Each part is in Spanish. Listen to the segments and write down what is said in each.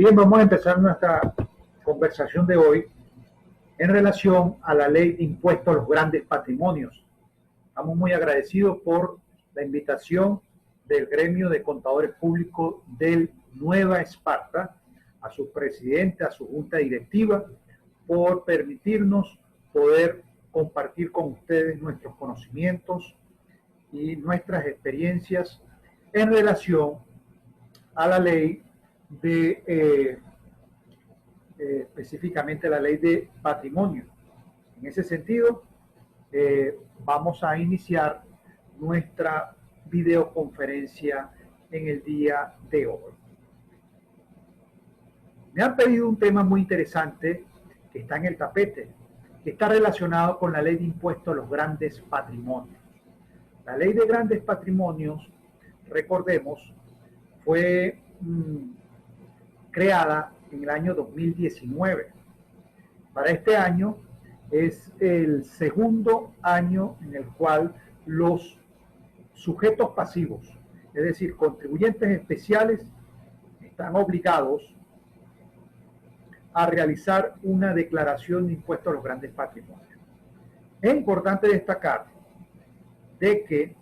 Bien, vamos a empezar nuestra conversación de hoy en relación a la ley de impuestos a los grandes patrimonios. Estamos muy agradecidos por la invitación del gremio de contadores públicos del Nueva Esparta, a su presidente, a su junta directiva, por permitirnos poder compartir con ustedes nuestros conocimientos y nuestras experiencias en relación a la ley de específicamente la ley de patrimonio. En ese sentido, vamos a iniciar nuestra videoconferencia en el día de hoy. Me han pedido un tema muy interesante que está en el tapete, que está relacionado con la ley de impuestos a los grandes patrimonios. La ley de grandes patrimonios, recordemos, fue creada en el año 2019. Para este año es el segundo año en el cual los sujetos pasivos, es decir, contribuyentes especiales, están obligados a realizar una declaración de impuestos a los grandes patrimonios. Es importante destacar de que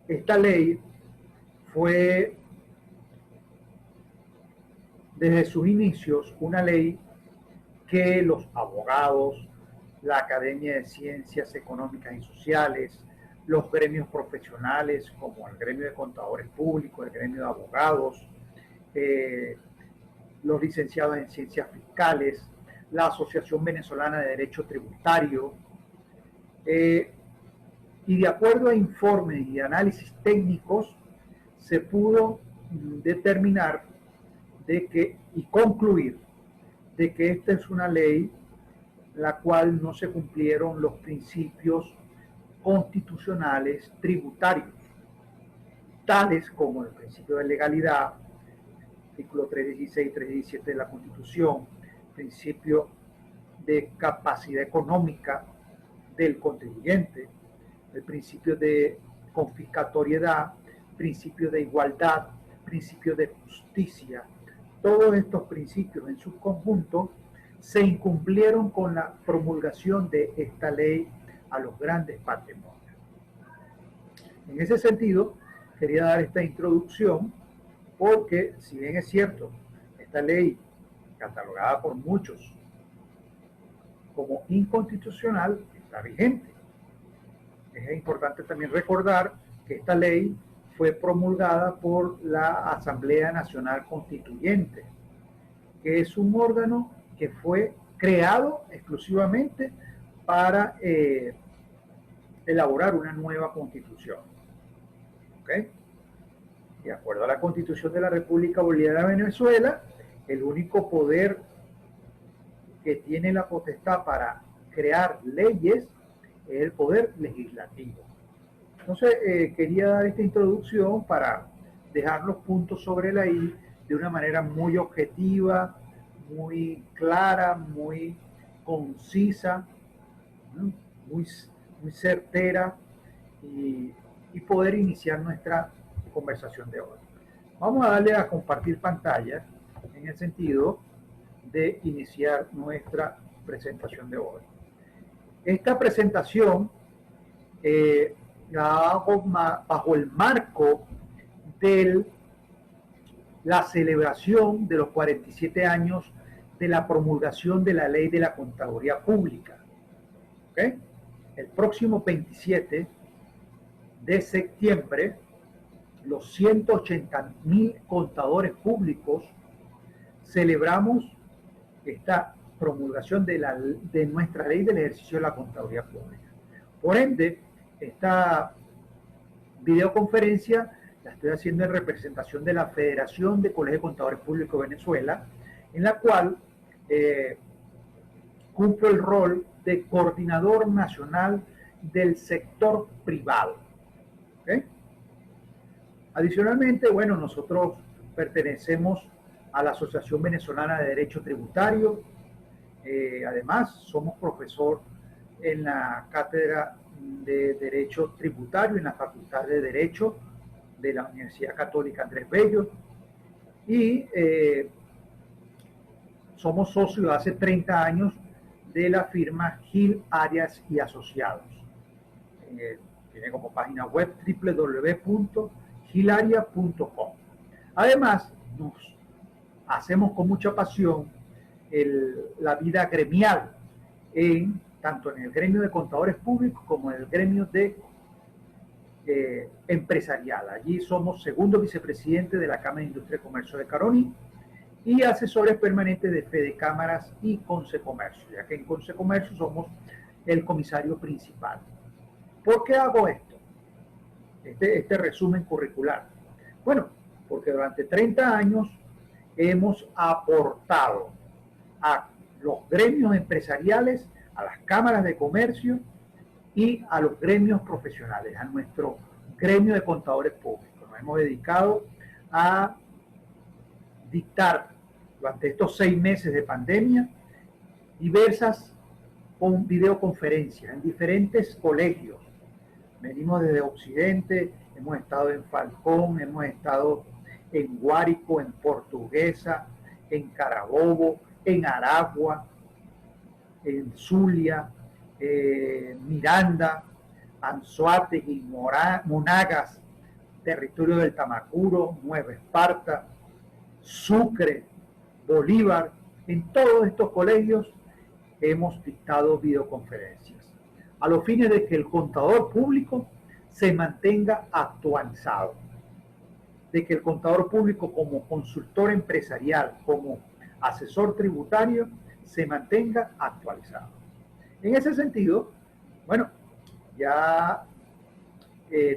esta ley fue desde sus inicios una ley que los abogados, la Academia de Ciencias Económicas y Sociales, los gremios profesionales como el gremio de contadores públicos, el gremio de abogados, los licenciados en ciencias fiscales, la Asociación Venezolana de Derecho Tributario, y de acuerdo a informes y análisis técnicos se pudo determinar y concluir de que esta es una ley la cual no se cumplieron los principios constitucionales tributarios, tales como el principio de legalidad, artículo 316 y 317 de la Constitución, principio de capacidad económica del contribuyente, el principio de confiscatoriedad, principio de igualdad, principio de justicia. Todos estos principios en su conjunto se incumplieron con la promulgación de esta ley a los grandes patrimonios. En ese sentido, quería dar esta introducción porque, si bien es cierto, esta ley, catalogada por muchos como inconstitucional, está vigente. Es importante también recordar que esta ley fue promulgada por la Asamblea Nacional Constituyente, que es un órgano que fue creado exclusivamente para elaborar una nueva constitución. ¿Okay? De acuerdo a la Constitución de la República Bolivariana de Venezuela, el único poder que tiene la potestad para crear leyes es el poder legislativo. Entonces, quería dar esta introducción para dejar los puntos sobre la I de una manera muy objetiva, muy clara, muy concisa, ¿no? muy certera y poder iniciar nuestra conversación de hoy. Vamos a darle a compartir pantalla en el sentido de iniciar nuestra presentación de hoy. Esta presentación la hago bajo el marco de la celebración de los 47 años de la promulgación de la Ley de la Contaduría Pública. ¿Okay? El próximo 27 de septiembre, los 180,000 contadores públicos celebramos esta promulgación de nuestra ley del ejercicio de la contaduría pública. Por ende, esta videoconferencia la estoy haciendo en representación de la Federación de Colegios de Contadores Públicos de Venezuela, en la cual cumplo el rol de coordinador nacional del sector privado. ¿Okay? Adicionalmente, bueno, nosotros pertenecemos a la Asociación Venezolana de Derecho Tributario. Además, somos profesor en la Cátedra de Derecho Tributario en la Facultad de Derecho de la Universidad Católica Andrés Bello. Y somos socios hace 30 años de la firma Gil Arias y Asociados. Tiene como página web www.gilaria.com. Además, nos hacemos con mucha pasión la vida gremial, tanto en el gremio de contadores públicos como en el gremio de empresarial. Allí somos segundo vicepresidente de la Cámara de Industria y Comercio de Caroní y asesores permanentes de Fedecámaras y Consecomercio, ya que en Consecomercio somos el comisario principal. ¿Por qué hago esto? Este resumen curricular. Bueno, porque durante 30 años hemos aportado a los gremios empresariales, a las cámaras de comercio y a los gremios profesionales, a nuestro gremio de contadores públicos. Nos hemos dedicado a dictar durante estos 6 meses de pandemia diversas videoconferencias en diferentes colegios. Venimos desde Occidente, hemos estado en Falcón, hemos estado en Guárico, en Portuguesa, en Carabobo, en Aragua, en Zulia, Miranda, Anzoátegui, Monagas, territorio del Tamacuro, Nueva Esparta, Sucre, Bolívar. En todos estos colegios hemos dictado videoconferencias a los fines de que el contador público se mantenga actualizado, de que el contador público como consultor empresarial, como asesor tributario, se mantenga actualizado. En ese sentido, bueno, ya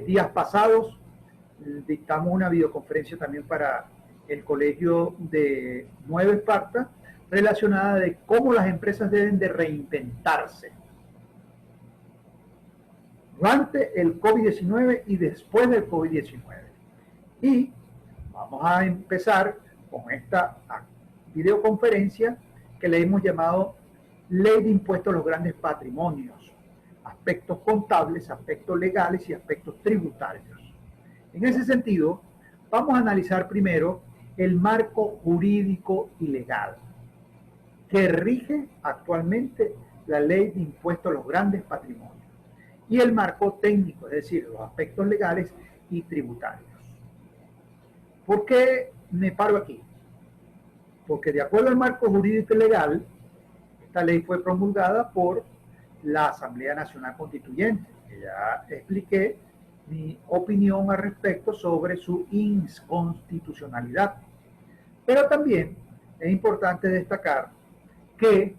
días pasados dictamos una videoconferencia también para el colegio de Nueva Esparta relacionada de cómo las empresas deben de reinventarse durante el COVID-19 y después del COVID-19. Y vamos a empezar con esta videoconferencia que le hemos llamado Ley de Impuestos a los Grandes Patrimonios, aspectos contables, aspectos legales y aspectos tributarios. En ese sentido, vamos a analizar primero el marco jurídico y legal que rige actualmente la Ley de Impuestos a los Grandes Patrimonios y el marco técnico, es decir, los aspectos legales y tributarios. ¿Por qué me paro aquí? Porque de acuerdo al marco jurídico y legal, esta ley fue promulgada por la Asamblea Nacional Constituyente, que ya expliqué mi opinión al respecto sobre su inconstitucionalidad. Pero también es importante destacar que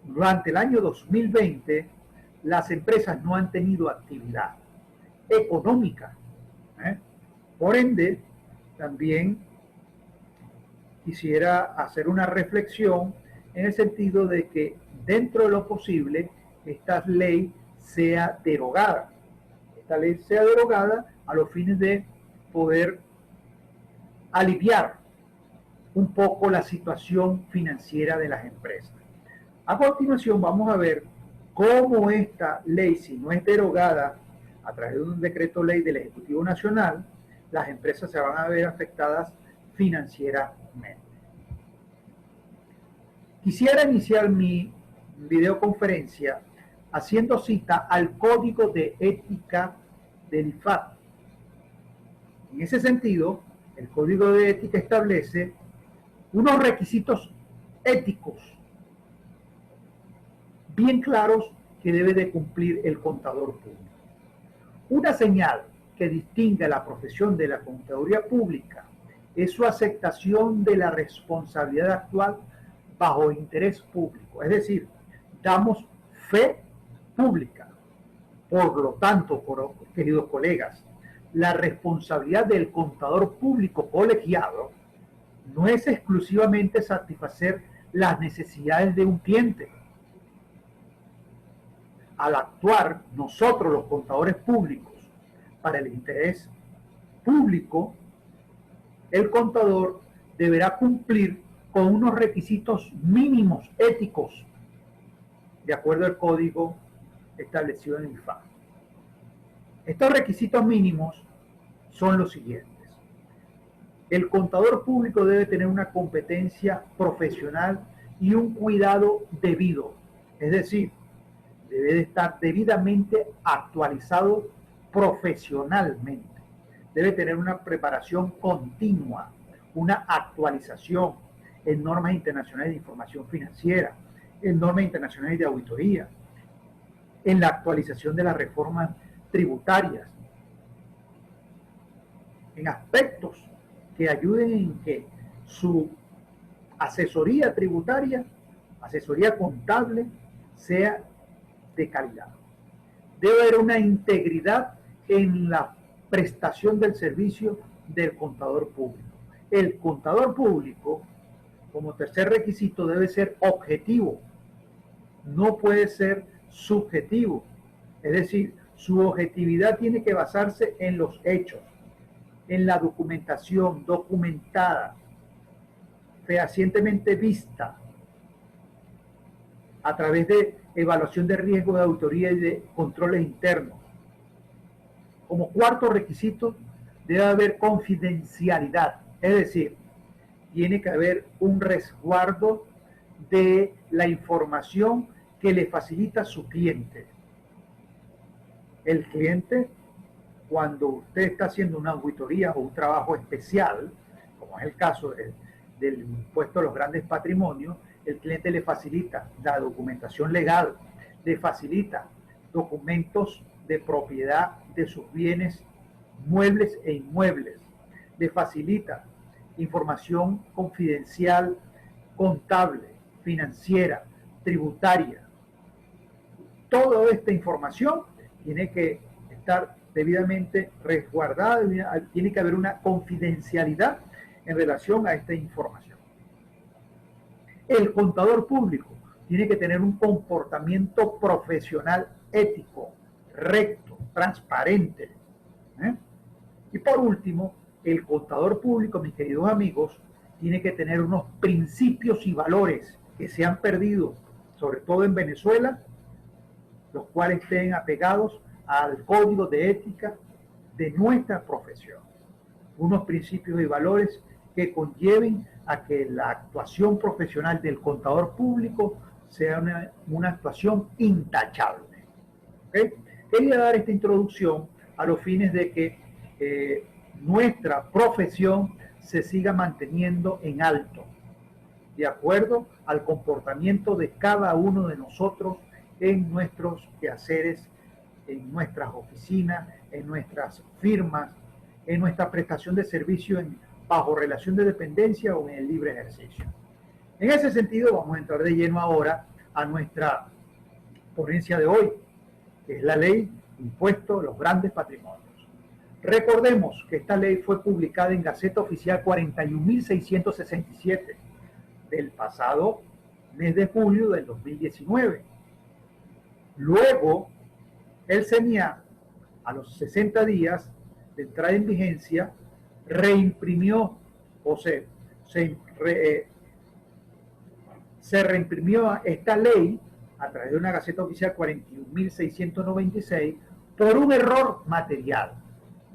durante el año 2020 las empresas no han tenido actividad económica. Por ende, también quisiera hacer una reflexión en el sentido de que dentro de lo posible esta ley sea derogada. Esta ley sea derogada a los fines de poder aliviar un poco la situación financiera de las empresas. A continuación vamos a ver cómo esta ley, si no es derogada a través de un decreto ley del Ejecutivo Nacional, las empresas se van a ver afectadas financieramente. Quisiera iniciar mi videoconferencia haciendo cita al Código de Ética del IFAT. En ese sentido, el Código de Ética establece unos requisitos éticos bien claros que debe de cumplir el contador público. Una señal que distingue la profesión de la contaduría pública es su aceptación de la responsabilidad actual bajo interés público, es decir, damos fe pública. Por lo tanto, queridos colegas, la responsabilidad del contador público colegiado no es exclusivamente satisfacer las necesidades de un cliente. Al actuar nosotros los contadores públicos para el interés público, el contador deberá cumplir con unos requisitos mínimos éticos de acuerdo al código establecido en el IFAT. Estos requisitos mínimos son los siguientes. El contador público debe tener una competencia profesional y un cuidado debido, es decir, debe de estar debidamente actualizado profesionalmente, debe tener una preparación continua, una actualización en normas internacionales de información financiera, en normas internacionales de auditoría, en la actualización de las reformas tributarias, en aspectos que ayuden en que su asesoría tributaria, asesoría contable, sea de calidad. Debe haber una integridad en la prestación del servicio del contador público. El contador público, como tercer requisito, debe ser objetivo, no puede ser subjetivo. Es decir, su objetividad tiene que basarse en los hechos, en la documentación documentada, fehacientemente vista, a través de evaluación de riesgo, de auditoría y de controles internos. Como cuarto requisito, debe haber confidencialidad, es decir, tiene que haber un resguardo de la información que le facilita su cliente. El cliente, cuando usted está haciendo una auditoría o un trabajo especial, como es el caso del impuesto a los grandes patrimonios, el cliente le facilita la documentación legal, le facilita documentos de propiedad de sus bienes muebles e inmuebles, le facilita información confidencial, contable, financiera, tributaria. Toda esta información tiene que estar debidamente resguardada, tiene que haber una confidencialidad en relación a esta información. El contador público tiene que tener un comportamiento profesional ético, recto, transparente. Y por último, el contador público, mis queridos amigos, tiene que tener unos principios y valores que se han perdido, sobre todo en Venezuela, los cuales estén apegados al código de ética de nuestra profesión. Unos principios y valores que conlleven a que la actuación profesional del contador público sea una actuación intachable. ¿Okay? Quería dar esta introducción a los fines de que nuestra profesión se siga manteniendo en alto, de acuerdo al comportamiento de cada uno de nosotros en nuestros quehaceres, en nuestras oficinas, en nuestras firmas, en nuestra prestación de servicio bajo relación de dependencia o en el libre ejercicio. En ese sentido, vamos a entrar de lleno ahora a nuestra ponencia de hoy, que es la ley impuesto a los grandes patrimonios. Recordemos que esta ley fue publicada en Gaceta Oficial 41.667 del pasado mes de julio del 2019. Luego, el CENIAT, a los 60 días de entrada en vigencia, reimprimió, o se reimprimió esta ley a través de una Gaceta Oficial 41.696 por un error material.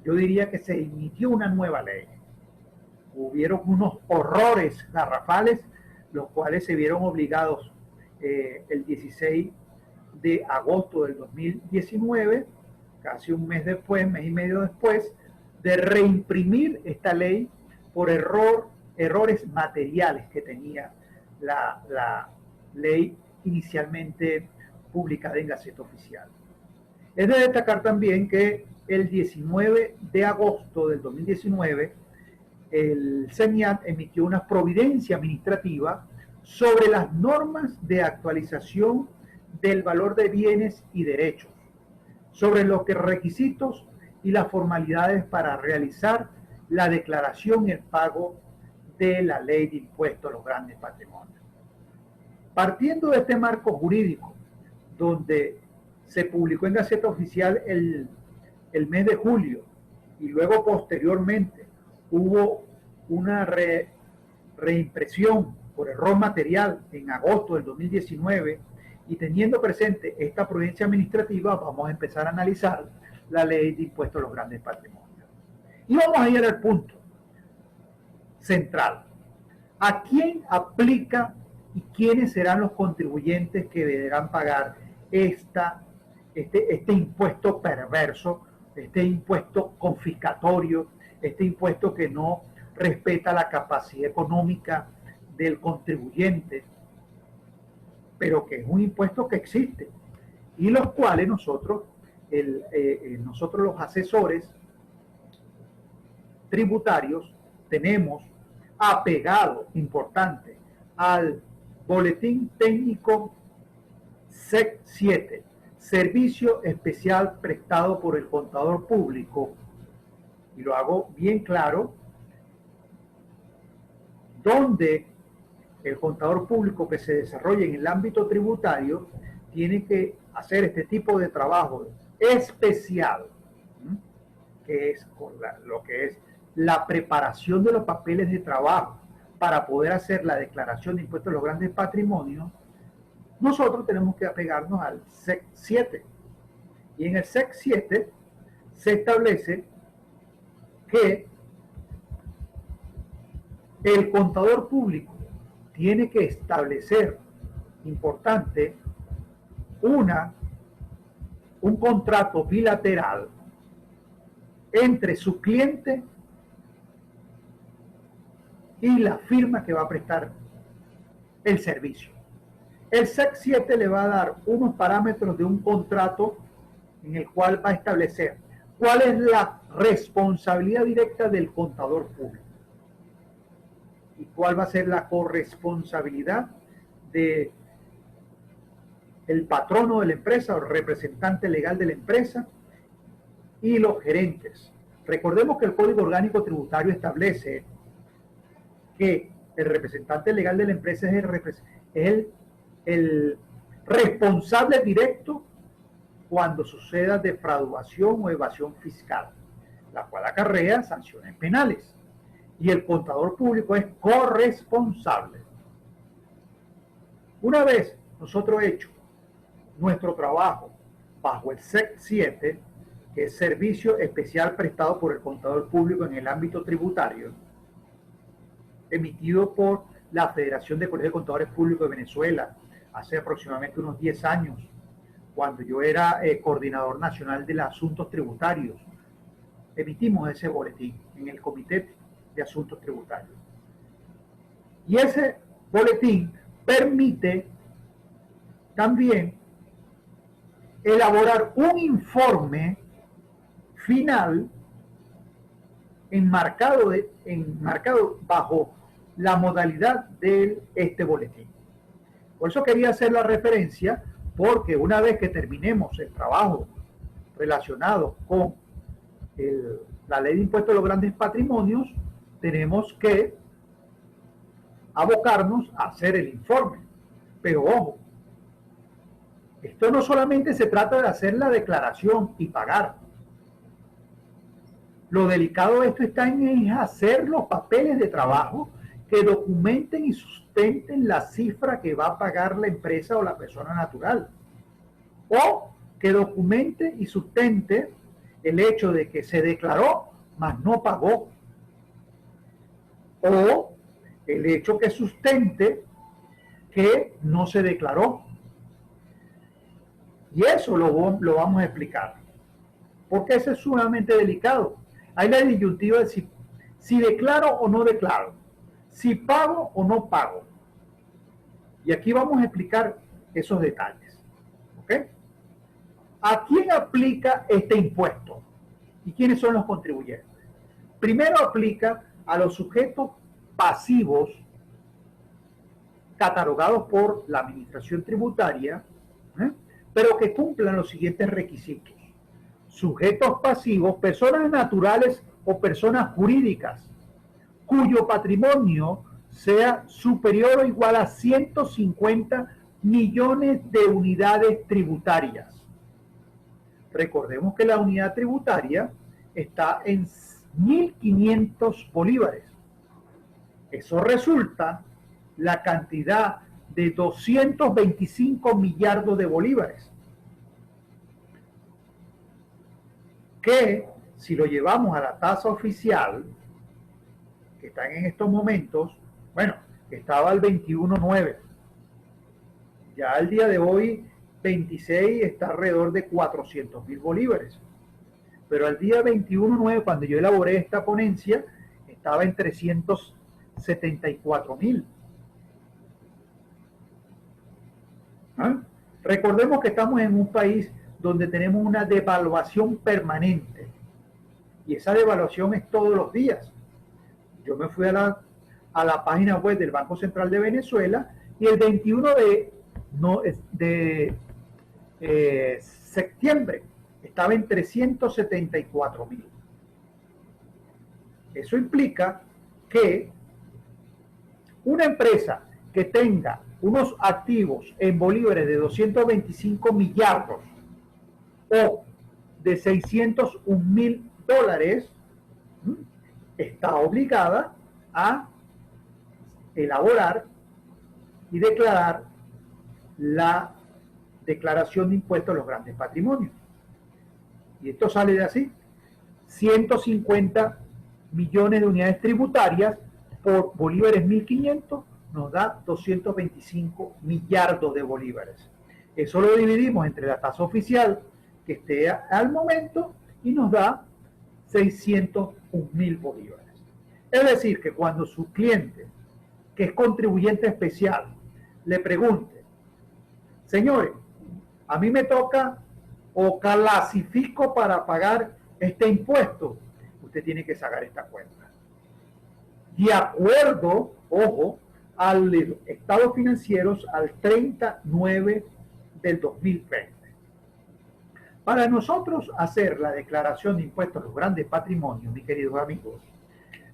Yo diría que se emitió una nueva ley. Hubieron unos horrores garrafales, los cuales se vieron obligados el 16 de agosto del 2019, casi un mes después, mes y medio después, de reimprimir esta ley por errores materiales que tenía la ley inicialmente publicada en Gaceta Oficial. Es de destacar también que el 19 de agosto del 2019, el CENIAT emitió una providencia administrativa sobre las normas de actualización del valor de bienes y derechos, sobre los requisitos y las formalidades para realizar la declaración y el pago de la ley de impuestos a los grandes patrimonios. Partiendo de este marco jurídico, donde se publicó en Gaceta Oficial el mes de julio y luego posteriormente hubo una reimpresión por error material en agosto del 2019, y teniendo presente esta providencia administrativa, vamos a empezar a analizar la ley de impuestos a los grandes patrimonios. Y vamos a ir al punto. central. ¿A quién aplica y quiénes serán los contribuyentes que deberán pagar este impuesto perverso, este impuesto confiscatorio, este impuesto que no respeta la capacidad económica del contribuyente, pero que es un impuesto que existe y los cuales nosotros los asesores tributarios tenemos apegado, importante, al boletín técnico SEC 7, servicio especial prestado por el contador público, y lo hago bien claro, donde el contador público que se desarrolla en el ámbito tributario tiene que hacer este tipo de trabajo especial, que es lo que es la preparación de los papeles de trabajo para poder hacer la declaración de impuestos a los grandes patrimonios. Nosotros tenemos que apegarnos al SEC 7. Y en el SEC 7 se establece que el contador público tiene que establecer, importante, un contrato bilateral entre su cliente y la firma que va a prestar el servicio. El SEC 7 le va a dar unos parámetros de un contrato en el cual va a establecer cuál es la responsabilidad directa del contador público y cuál va a ser la corresponsabilidad de el patrono de la empresa o el representante legal de la empresa y los gerentes. Recordemos que el Código Orgánico Tributario establece que el representante legal de la empresa es el responsable directo cuando suceda defraudación o evasión fiscal, la cual acarrea sanciones penales. Y el contador público es corresponsable. Una vez nosotros hecho nuestro trabajo bajo el SEC 7, que es servicio especial prestado por el contador público en el ámbito tributario, emitido por la Federación de Colegios de Contadores Públicos de Venezuela hace aproximadamente unos 10 años, cuando yo era coordinador nacional de los asuntos tributarios. Emitimos ese boletín en el Comité de Asuntos Tributarios. Y ese boletín permite también elaborar un informe final enmarcado bajo la modalidad de este boletín. Por eso quería hacer la referencia, porque una vez que terminemos el trabajo relacionado con la ley de impuestos a los grandes patrimonios, tenemos que abocarnos a hacer el informe. Pero ojo, esto no solamente se trata de hacer la declaración y pagar. Lo delicado de esto está en hacer los papeles de trabajo que documenten y sustenten la cifra que va a pagar la empresa o la persona natural. O que documente y sustente el hecho de que se declaró, mas no pagó. O el hecho que sustente que no se declaró. Y eso lo vamos a explicar. Porque eso es sumamente delicado. Hay la disyuntiva de si declaro o no declaro, si pago o no pago. Y aquí vamos a explicar esos detalles. ¿Ok? ¿A quién aplica este impuesto? ¿Y quiénes son los contribuyentes? Primero aplica a los sujetos pasivos catalogados por la Administración Tributaria, pero que cumplan los siguientes requisitos. Sujetos pasivos, personas naturales o personas jurídicas, cuyo patrimonio sea superior o igual a 150 millones de unidades tributarias. Recordemos que la unidad tributaria está en 1.500 bolívares. Eso resulta la cantidad de 225 millardos de bolívares, que si lo llevamos a la tasa oficial, que están en estos momentos, bueno, estaba al 21.9. Ya al día de hoy, 26 está alrededor de 400.000 bolívares. Pero al día 21.9, cuando yo elaboré esta ponencia, estaba en 374.000. ¿Ah? Recordemos que estamos en un país donde tenemos una devaluación permanente. Y esa devaluación es todos los días. Yo me fui a la página web del Banco Central de Venezuela y el 21 de septiembre estaba en 374.000. Eso implica que una empresa que tenga unos activos en bolívares de 225 millardos o de 601.000 dólares está obligada a elaborar y declarar la declaración de impuestos a los grandes patrimonios. Y esto sale de así: 150 millones de unidades tributarias por bolívares 1.500 nos da 225 millardos de bolívares. Eso lo dividimos entre la tasa oficial que esté al momento y nos da 601.000 bolívares. Es decir, que cuando su cliente, que es contribuyente especial, le pregunte: señores, a mí me toca o clasifico para pagar este impuesto, usted tiene que sacar esta cuenta. De acuerdo, ojo, al estado financieros al 30/9 del 2020. Para nosotros hacer la declaración de impuestos a los grandes patrimonios, mis queridos amigos,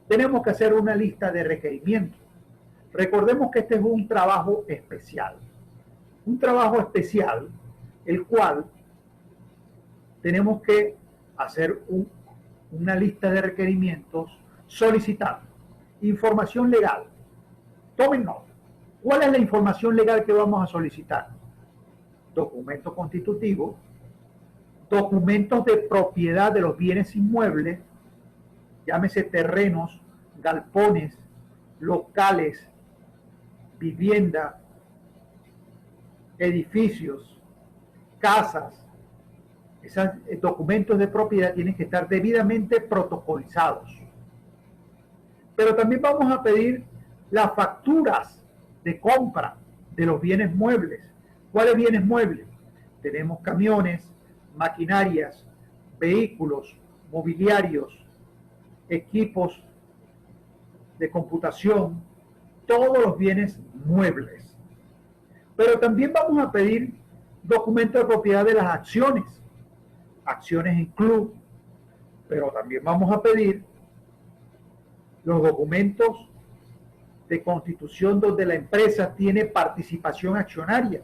tenemos que hacer una lista de requerimientos. Recordemos que este es un trabajo especial. Un trabajo especial, el cual tenemos que hacer una lista de requerimientos solicitando información legal. Tomen nota. ¿Cuál es la información legal que vamos a solicitar? Documento constitutivo, documentos de propiedad de los bienes inmuebles, llámese terrenos, galpones, locales, vivienda, edificios, casas. Esos documentos de propiedad tienen que estar debidamente protocolizados. Pero también vamos a pedir las facturas de compra de los bienes muebles. ¿Cuáles bienes muebles? Tenemos camiones, maquinarias, vehículos, mobiliarios, equipos de computación, todos los bienes muebles. Pero también vamos a pedir documentos de propiedad de las acciones en club, pero también vamos a pedir los documentos de constitución donde la empresa tiene participación accionaria,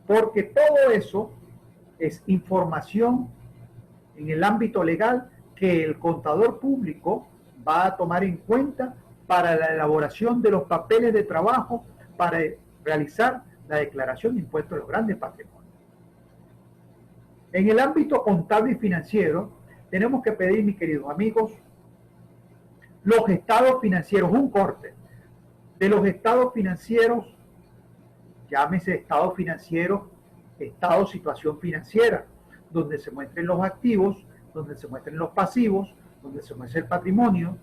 porque todo eso es información en el ámbito legal que el contador público va a tomar en cuenta para la elaboración de los papeles de trabajo para realizar la declaración de impuestos a los grandes patrimonios. En el ámbito contable y financiero tenemos que pedir, mis queridos amigos, los estados financieros, un corte de los estados financieros, llámese estado financiero, estado situación financiera, donde se muestren los activos, donde se muestren los pasivos, donde se muestre el patrimonio,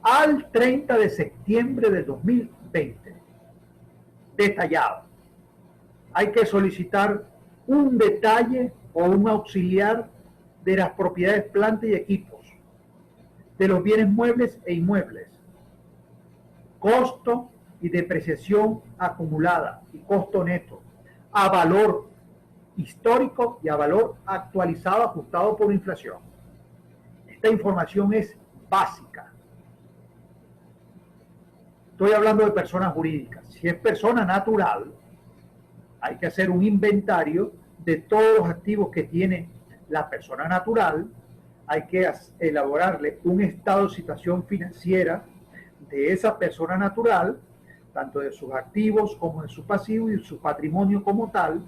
al 30 de septiembre del 2020, detallado. Hay que solicitar un detalle o un auxiliar de las propiedades, planta y equipos, de los bienes muebles e inmuebles, costo y depreciación acumulada y costo neto, a valor histórico y a valor actualizado ajustado por inflación. Esta información es básica. Estoy hablando de personas jurídicas. Si es persona natural, hay que hacer un inventario de todos los activos que tiene la persona natural. Hay que elaborarle un estado de situación financiera de esa persona natural, tanto de sus activos como de su pasivo y de su patrimonio como tal,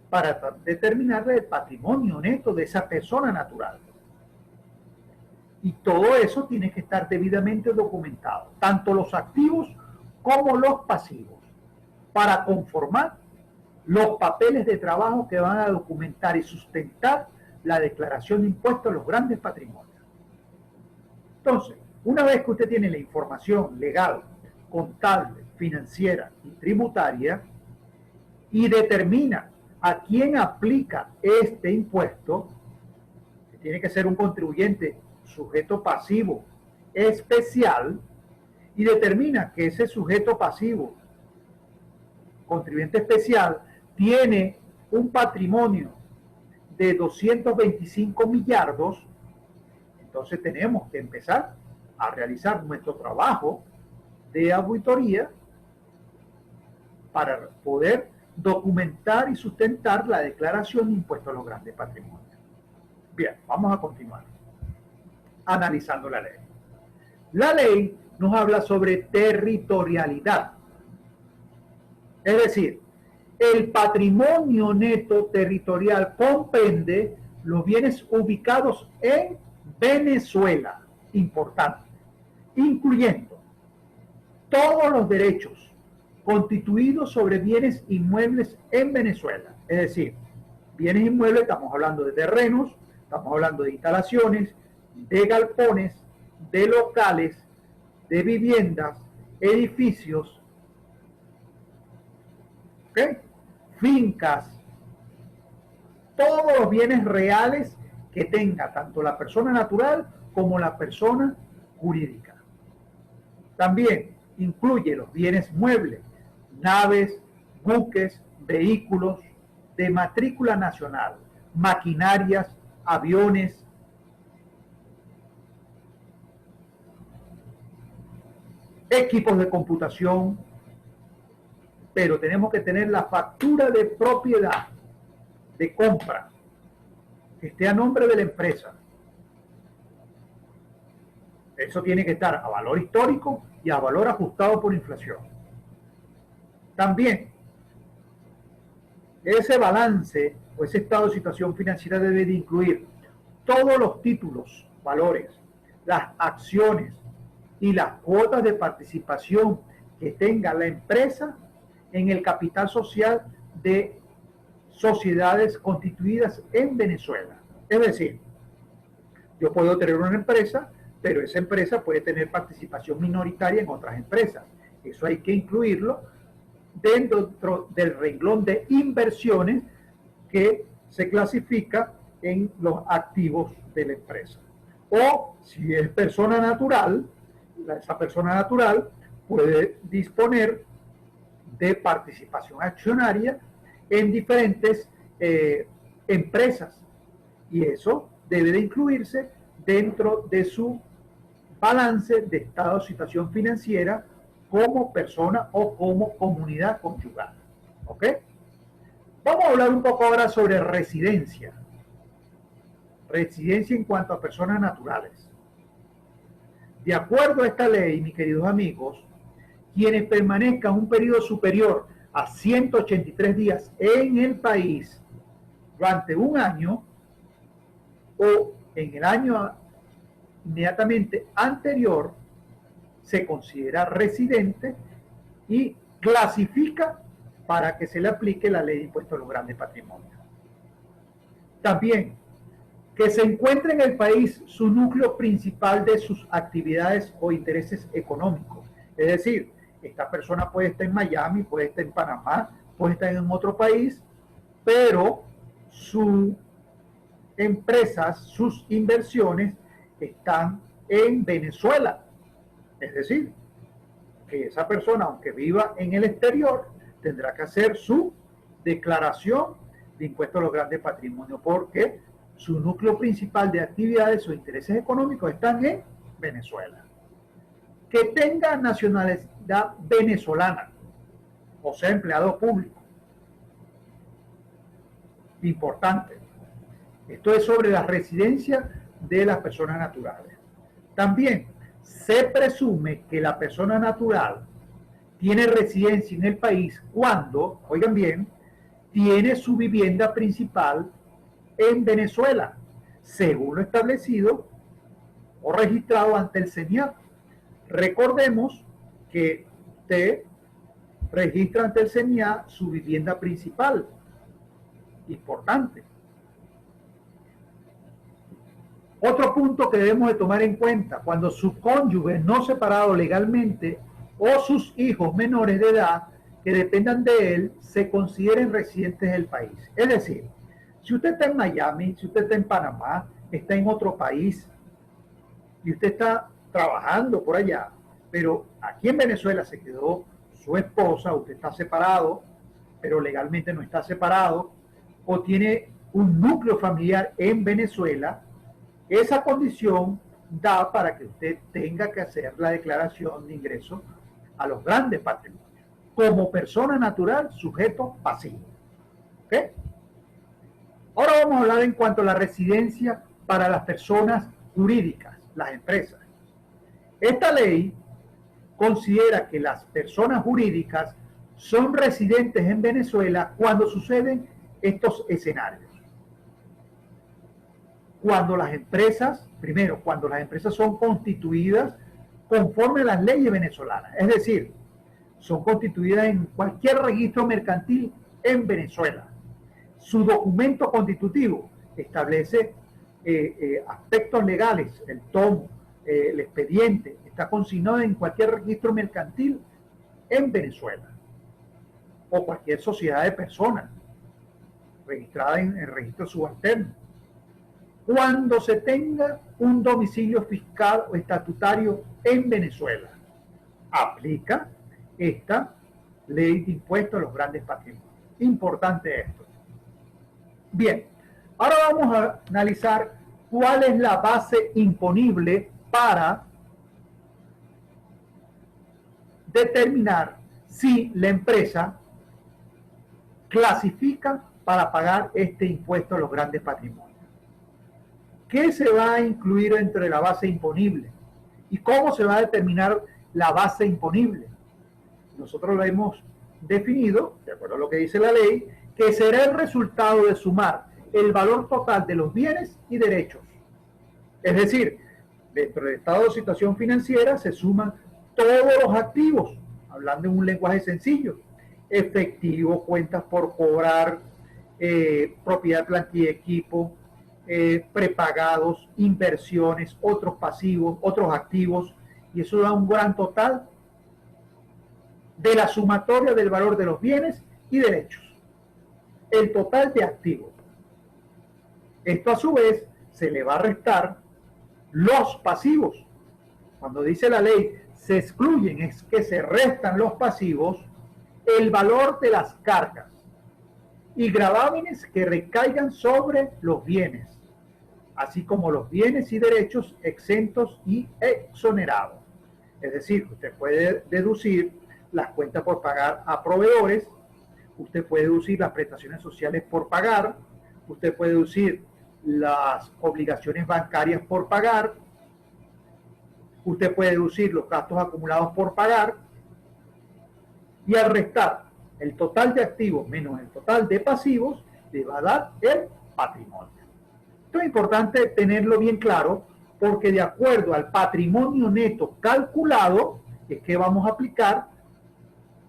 para determinar el patrimonio neto de esa persona natural. Y todo eso tiene que estar debidamente documentado, tanto los activos como los pasivos, para conformar los papeles de trabajo que van a documentar y sustentar la declaración de impuestos a los grandes patrimonios. Entonces, una vez que usted tiene la información legal, contable, financiera y tributaria y determina a quién aplica este impuesto, que tiene que ser un contribuyente sujeto pasivo especial, y determina que ese sujeto pasivo contribuyente especial tiene un patrimonio de 225 millardos, entonces tenemos que empezar a realizar nuestro trabajo de auditoría para poder documentar y sustentar la declaración de impuestos a los grandes patrimonios. Bien, vamos a continuar analizando la ley. La ley nos habla sobre territorialidad, es decir, el patrimonio neto territorial comprende los bienes ubicados en Venezuela, importante, incluyendo todos los derechos constituidos sobre bienes inmuebles en Venezuela. Es decir, bienes inmuebles, estamos hablando de terrenos, estamos hablando de instalaciones, de galpones, de locales, de viviendas, edificios, ¿okay? Fincas, todos los bienes reales que tenga tanto la persona natural como la persona jurídica. También incluye los bienes muebles, naves, buques, vehículos de matrícula nacional, maquinarias, aviones, equipos de computación, pero tenemos que tener la factura de propiedad, de compra, que esté a nombre de la empresa. Eso tiene que estar a valor histórico y a valor ajustado por inflación. También, ese balance o ese estado de situación financiera debe de incluir todos los títulos, valores, las acciones y las cuotas de participación que tenga la empresa en el capital social de sociedades constituidas en Venezuela. Es decir, yo puedo tener una empresa, pero esa empresa puede tener participación minoritaria en otras empresas. Eso hay que incluirlo dentro del renglón de inversiones que se clasifica en los activos de la empresa. O si es persona natural, esa persona natural puede disponer de participación accionaria en diferentes empresas, y eso debe de incluirse dentro de su balance de estado de situación financiera como persona o como comunidad conyugal. ¿Ok? Vamos a hablar un poco ahora sobre residencia. Residencia en cuanto a personas naturales. De acuerdo a esta ley, mis queridos amigos, quienes permanezcan un periodo superior a 183 días en el país durante un año o en el año inmediatamente anterior, se considera residente y clasifica para que se le aplique la ley de impuestos a los grandes patrimonios. También, que se encuentre en el país su núcleo principal de sus actividades o intereses económicos. Es decir, esta persona puede estar en Miami, puede estar en Panamá, puede estar en otro país, pero sus empresas, sus inversiones están en Venezuela. Es decir, que esa persona, aunque viva en el exterior, tendrá que hacer su declaración de impuestos a los grandes patrimonios, porque su núcleo principal de actividades o intereses económicos están en Venezuela. Que tenga nacionalidad venezolana, o sea, empleado público. Importante. Esto es sobre la residencia de las personas naturales. También se presume que la persona natural tiene residencia en el país cuando, oigan bien, tiene su vivienda principal en Venezuela, según lo establecido o registrado ante el CENIAT. Recordemos que usted registra ante el CENIAT su vivienda principal. Importante. Otro punto que debemos de tomar en cuenta: cuando su cónyuge no separado legalmente o sus hijos menores de edad que dependan de él se consideren residentes del país. Es decir, si usted está en Miami, si usted está en Panamá, está en otro país y usted está trabajando por allá, pero aquí en Venezuela se quedó su esposa, usted está separado, pero legalmente no está separado, o tiene un núcleo familiar en Venezuela, esa condición da para que usted tenga que hacer la declaración de ingreso a los grandes patrimonios como persona natural, sujeto pasivo. ¿Ok? Ahora vamos a hablar en cuanto a la residencia para las personas jurídicas, las empresas. Esta ley considera que las personas jurídicas son residentes en Venezuela cuando suceden estos escenarios. Cuando las empresas, primero, cuando las empresas son constituidas conforme a las leyes venezolanas, es decir, son constituidas en cualquier registro mercantil en Venezuela. Su documento constitutivo establece aspectos legales, el tomo, el expediente, está consignado en cualquier registro mercantil en Venezuela, o cualquier sociedad de personas registrada en el registro subalterno. Cuando se tenga un domicilio fiscal o estatutario en Venezuela, aplica esta ley de impuestos a los grandes patrimonios. Importante esto. Bien, ahora vamos a analizar cuál es la base imponible para determinar si la empresa clasifica para pagar este impuesto a los grandes patrimonios. ¿Qué se va a incluir entre la base imponible? ¿Y cómo se va a determinar la base imponible? Nosotros lo hemos definido, de acuerdo a lo que dice la ley, que será el resultado de sumar el valor total de los bienes y derechos. Es decir, dentro del estado de situación financiera se suman todos los activos, hablando en un lenguaje sencillo: efectivo, cuentas por cobrar, propiedad, plantilla y equipo, prepagados, inversiones, otros pasivos, otros activos, y eso da un gran total de la sumatoria del valor de los bienes y derechos, el total de activos. Esto a su vez se le va a restar los pasivos. Cuando dice la ley se excluyen, es que se restan los pasivos, el valor de las cargas y gravámenes que recaigan sobre los bienes, así como los bienes y derechos exentos y exonerados. Es decir, usted puede deducir las cuentas por pagar a proveedores, usted puede deducir las prestaciones sociales por pagar, usted puede deducir las obligaciones bancarias por pagar, usted puede deducir los gastos acumulados por pagar, y al restar el total de activos menos el total de pasivos, le va a dar el patrimonio. Esto es importante tenerlo bien claro, porque de acuerdo al patrimonio neto calculado es que vamos a aplicar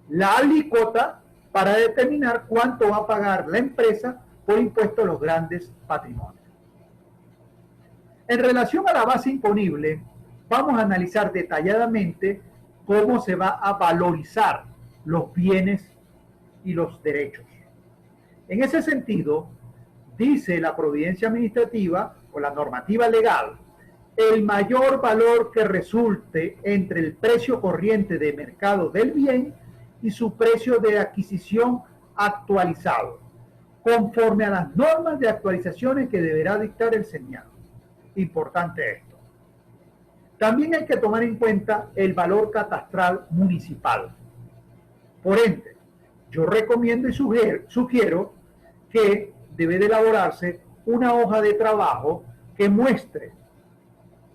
la alícuota para determinar cuánto va a pagar la empresa por impuesto a los grandes patrimonios. En relación a la base imponible, vamos a analizar detalladamente cómo se va a valorizar los bienes y los derechos. En ese sentido, dice la providencia administrativa o la normativa legal, el mayor valor que resulte entre el precio corriente de mercado del bien y su precio de adquisición actualizado, conforme a las normas de actualizaciones que deberá dictar el CENIAT. Importante esto. También hay que tomar en cuenta el valor catastral municipal. Por ende, yo recomiendo y sugiero que debe de elaborarse una hoja de trabajo que muestre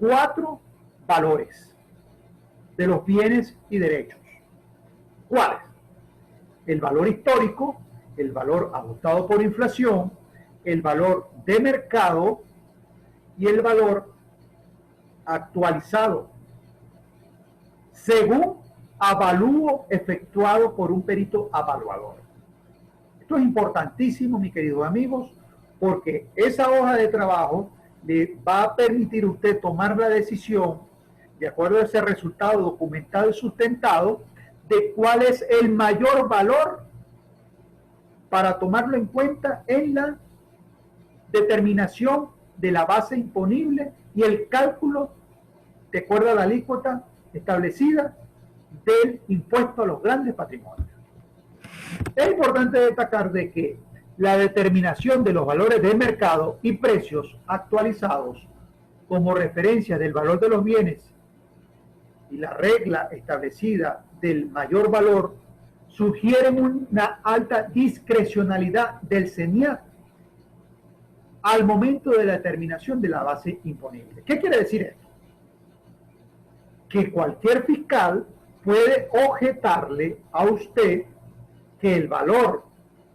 4 valores de los bienes y derechos. ¿Cuáles? El valor histórico, el valor ajustado por inflación, el valor de mercado y el valor actualizado según avalúo efectuado por un perito evaluador. Esto es importantísimo, mis queridos amigos, porque esa hoja de trabajo le va a permitir a usted tomar la decisión, de acuerdo a ese resultado documentado y sustentado, de cuál es el mayor valor para tomarlo en cuenta en la determinación de la base imponible y el cálculo de acuerdo a la alícuota establecida del impuesto a los grandes patrimonios. Es importante destacar de que la determinación de los valores de mercado y precios actualizados como referencia del valor de los bienes y la regla establecida del mayor valor sugieren una alta discrecionalidad del CENIAT al momento de la determinación de la base imponible. ¿Qué quiere decir esto? Que cualquier fiscal puede objetarle a usted que el valor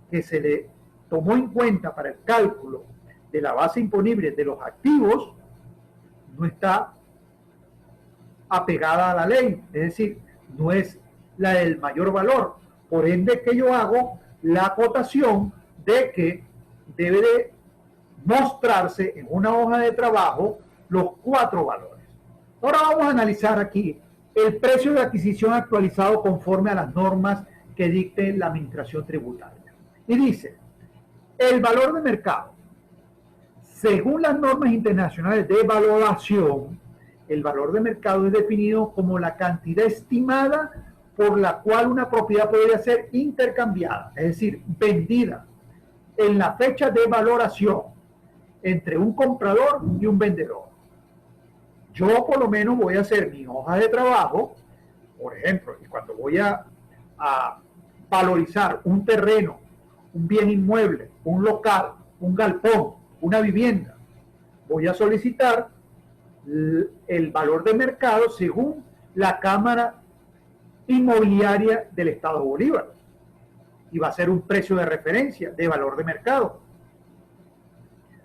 que se le tomó en cuenta para el cálculo de la base imponible de los activos no está apegada a la ley, es decir, no es la del mayor valor. Por ende que yo hago la acotación de que debe de mostrarse en una hoja de trabajo los 4 valores. Ahora vamos a analizar aquí el precio de adquisición actualizado conforme a las normas que dicte la administración tributaria. Y dice, el valor de mercado, según las normas internacionales de valoración, el valor de mercado es definido como la cantidad estimada por la cual una propiedad podría ser intercambiada, es decir, vendida en la fecha de valoración entre un comprador y un vendedor. Yo por lo menos voy a hacer mi hoja de trabajo, por ejemplo, y cuando voy a valorizar un terreno, un bien inmueble, un local, un galpón, una vivienda, voy a solicitar el valor de mercado según la Cámara Inmobiliaria del Estado Bolívar y va a ser un precio de referencia de valor de mercado.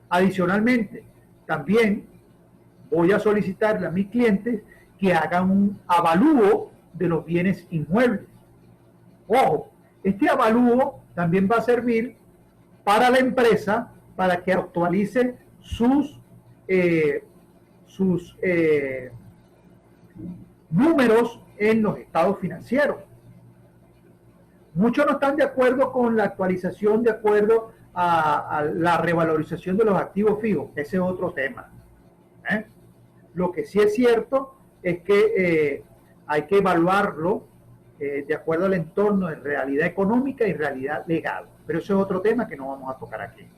Adicionalmente, también voy a solicitarle a mis clientes que hagan un avalúo de los bienes inmuebles. Ojo, este avalúo también va a servir para la empresa para que actualice sus números en los estados financieros. Muchos no están de acuerdo con la actualización de acuerdo a la revalorización de los activos fijos. Ese es otro tema. Lo que sí es cierto es que hay que evaluarlo de acuerdo al entorno de realidad económica y realidad legal. Pero eso es otro tema que no vamos a tocar aquí.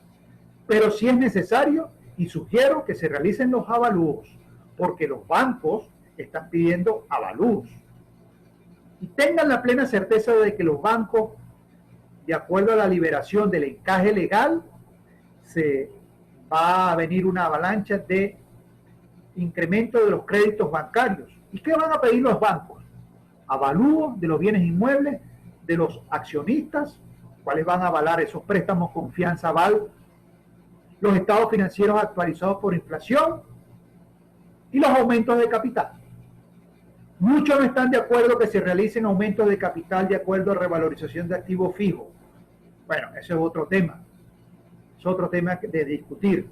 Pero sí es necesario y sugiero que se realicen los avalúos, porque los bancos están pidiendo avalúos. Y tengan la plena certeza de que los bancos, de acuerdo a la liberación del encaje legal, se va a venir una avalancha de incremento de los créditos bancarios. ¿Y qué van a pedir los bancos? Avalúos de los bienes inmuebles de los accionistas, cuáles van a avalar esos préstamos confianza aval, los estados financieros actualizados por inflación y los aumentos de capital. Muchos no están de acuerdo que se realicen aumentos de capital de acuerdo a revalorización de activos fijos. Bueno, ese es otro tema. Es otro tema de discutir,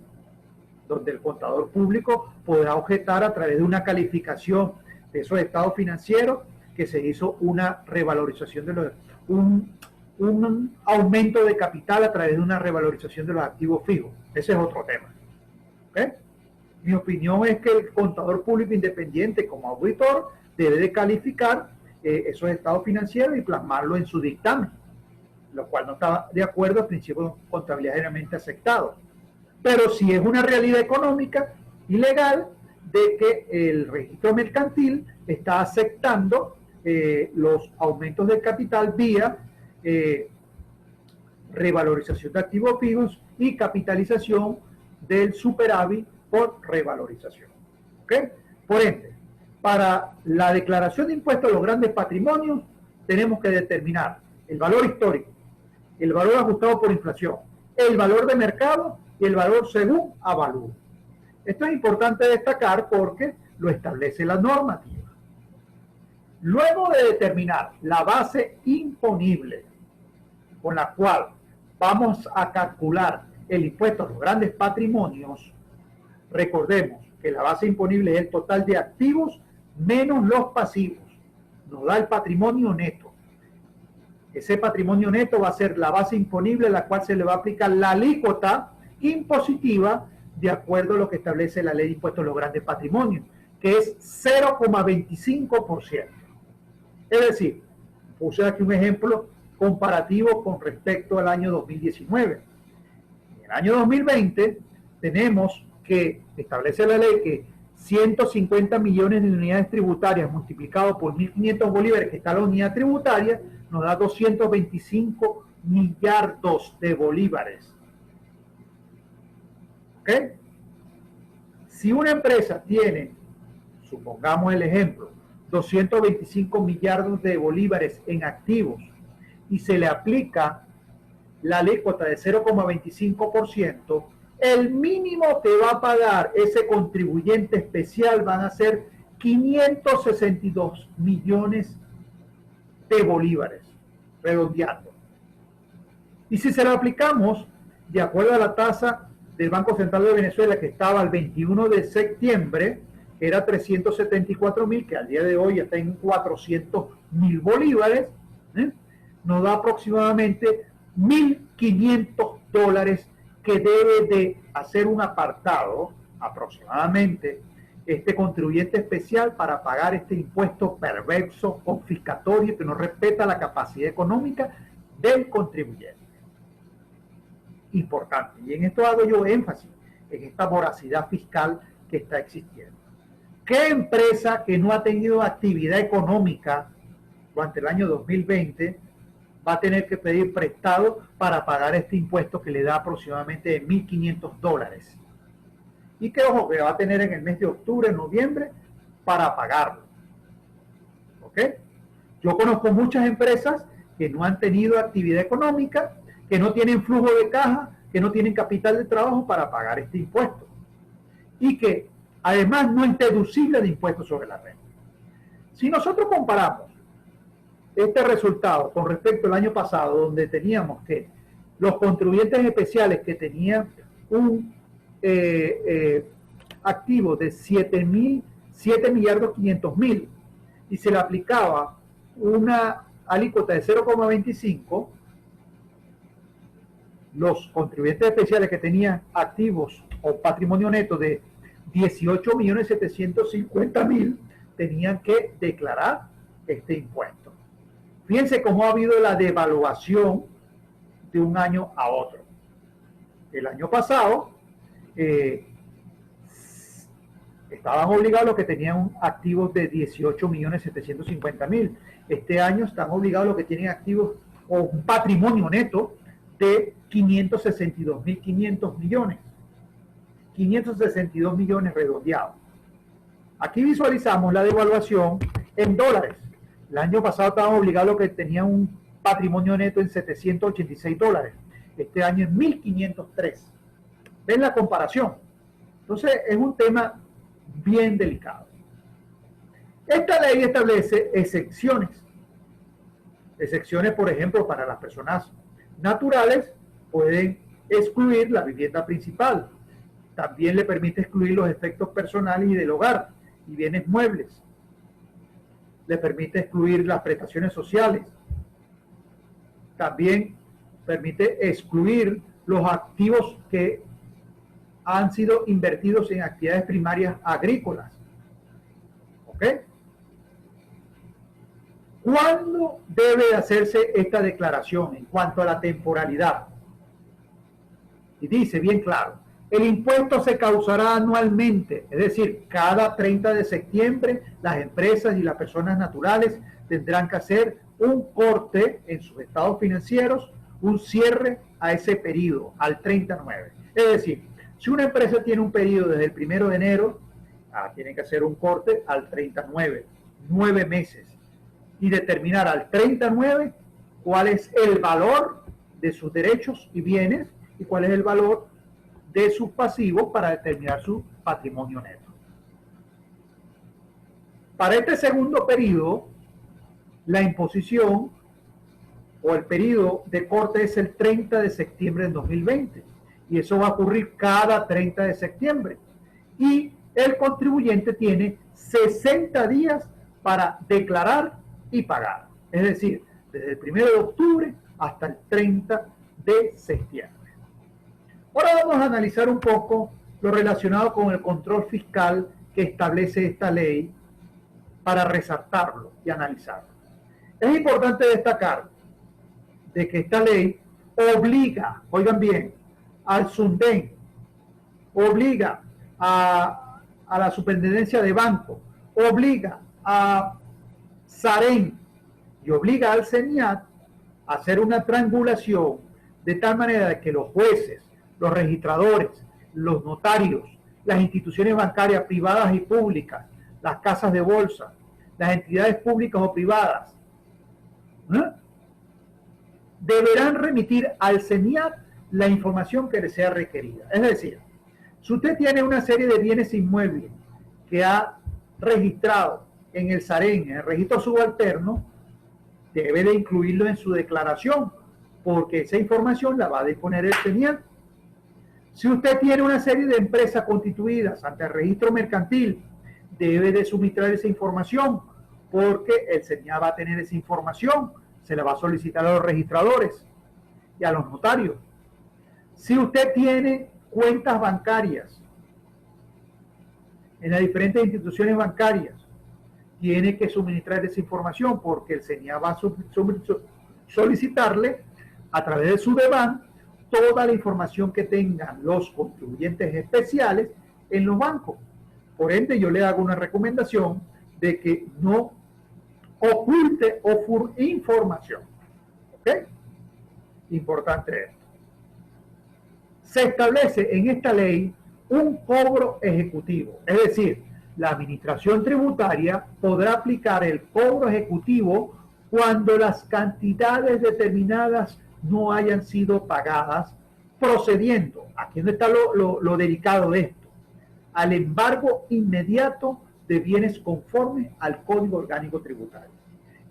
donde el contador público podrá objetar a través de una calificación de esos estados financieros que se hizo una revalorización de los, un aumento de capital a través de una revalorización de los activos fijos. Ese es otro tema. ¿Okay? Mi opinión es que el contador público independiente como auditor debe de calificar esos estados financieros y plasmarlo en su dictamen, lo cual no está de acuerdo al principio de contabilidad generalmente aceptado. Pero sí es una realidad económica y legal de que el registro mercantil está aceptando los aumentos de capital vía revalorización de activos fijos y capitalización del superávit por revalorización. ¿Okay? Por ende, para la declaración de impuestos a los grandes patrimonios tenemos que determinar el valor histórico, el valor ajustado por inflación, el valor de mercado y el valor según avalúo. Esto es importante destacar porque lo establece la normativa. Luego de determinar la base imponible con la cual vamos a calcular el impuesto a los grandes patrimonios, recordemos que la base imponible es el total de activos menos los pasivos. Nos da el patrimonio neto. Ese patrimonio neto va a ser la base imponible a la cual se le va a aplicar la alícuota impositiva de acuerdo a lo que establece la ley de impuestos a los grandes patrimonios, que es 0,25%. Es decir, puse aquí un ejemplo comparativo con respecto al año 2019. En el año 2020 tenemos que establece la ley que 150 millones de unidades tributarias multiplicado por 1.500 bolívares que está la unidad tributaria nos da 225 millardos de bolívares. ¿Ok? Si una empresa tiene, supongamos el ejemplo, 225 millardos de bolívares en activos y se le aplica la alícuota de 0,25%, el mínimo que va a pagar ese contribuyente especial van a ser 562 millones de bolívares, redondeando. Y si se lo aplicamos de acuerdo a la tasa del Banco Central de Venezuela, que estaba al 21 de septiembre, era 374.000, que al día de hoy está en 400.000 bolívares, nos da aproximadamente $1.500 que debe de hacer un apartado, aproximadamente, este contribuyente especial para pagar este impuesto perverso, confiscatorio, que no respeta la capacidad económica del contribuyente. Importante. Y en esto hago yo énfasis, en esta voracidad fiscal que está existiendo. ¿Qué empresa que no ha tenido actividad económica durante el año 2020 va a tener que pedir prestado para pagar este impuesto que le da aproximadamente $1.500? Y que, ojo, que va a tener en el mes de octubre, noviembre, para pagarlo. ¿Ok? Yo conozco muchas empresas que no han tenido actividad económica, que no tienen flujo de caja, que no tienen capital de trabajo para pagar este impuesto. Y que, además, no es deducible de impuestos sobre la renta. Si nosotros comparamos este resultado con respecto al año pasado, donde teníamos que los contribuyentes especiales que tenían un activo de 7.500.000 y se le aplicaba una alícuota de 0,25, los contribuyentes especiales que tenían activos o patrimonio neto de 18.750.000 tenían que declarar este impuesto. Fíjense cómo ha habido la devaluación de un año a otro. El año pasado estaban obligados los que tenían activos de 18.750.000. Este año están obligados los que tienen activos o un patrimonio neto de 562.500 millones. 562 millones redondeados. Aquí visualizamos la devaluación en dólares. El año pasado estaban obligados los que tenían un patrimonio neto en $786. Este año es 1.503. ¿Ven la comparación? Entonces es un tema bien delicado. Esta ley establece excepciones. Excepciones, por ejemplo, para las personas naturales pueden excluir la vivienda principal. También le permite excluir los efectos personales y del hogar y bienes muebles. Le permite excluir las prestaciones sociales. También permite excluir los activos que han sido invertidos en actividades primarias agrícolas. ¿Ok? ¿Cuándo debe de hacerse esta declaración en cuanto a la temporalidad? Y dice bien claro, el impuesto se causará anualmente, es decir, cada 30 de septiembre las empresas y las personas naturales tendrán que hacer un corte en sus estados financieros, un cierre a ese periodo, al 39. Es decir, si una empresa tiene un periodo desde el 1 de enero, tiene que hacer un corte al 39, 9 meses, y determinar al 39 cuál es el valor de sus derechos y bienes y cuál es el valor de sus pasivos para determinar su patrimonio neto. Para este segundo periodo, la imposición o el periodo de corte es el 30 de septiembre del 2020 y eso va a ocurrir cada 30 de septiembre. Y el contribuyente tiene 60 días para declarar y pagar. Es decir, desde el 1 de octubre hasta el 30 de septiembre. Ahora vamos a analizar un poco lo relacionado con el control fiscal que establece esta ley para resaltarlo y analizarlo. Es importante destacar de que esta ley obliga, oigan bien, al SUNDEN, obliga a la Superintendencia de Banco, obliga a SAREN y obliga al CENIAT a hacer una triangulación de tal manera que los jueces, los registradores, los notarios, las instituciones bancarias privadas y públicas, las casas de bolsa, las entidades públicas o privadas, deberán remitir al CENIAT la información que les sea requerida. Es decir, si usted tiene una serie de bienes inmuebles que ha registrado en el SAREN, en el registro subalterno, debe de incluirlo en su declaración, porque esa información la va a disponer el CENIAT. Si usted tiene una serie de empresas constituidas ante el registro mercantil, debe de suministrar esa información, porque el CENIAT va a tener esa información, se la va a solicitar a los registradores y a los notarios. Si usted tiene cuentas bancarias en las diferentes instituciones bancarias, tiene que suministrar esa información porque el CENIAT va a solicitarle a través de su DEVAN toda la información que tengan los contribuyentes especiales en los bancos. Por ende, yo le hago una recomendación de que no oculte información. ¿Ok? Importante esto. Se establece en esta ley un cobro ejecutivo, es decir, la administración tributaria podrá aplicar el cobro ejecutivo cuando las cantidades determinadas no hayan sido pagadas, procediendo, aquí donde está lo delicado de esto, al embargo inmediato de bienes conforme al Código Orgánico Tributario.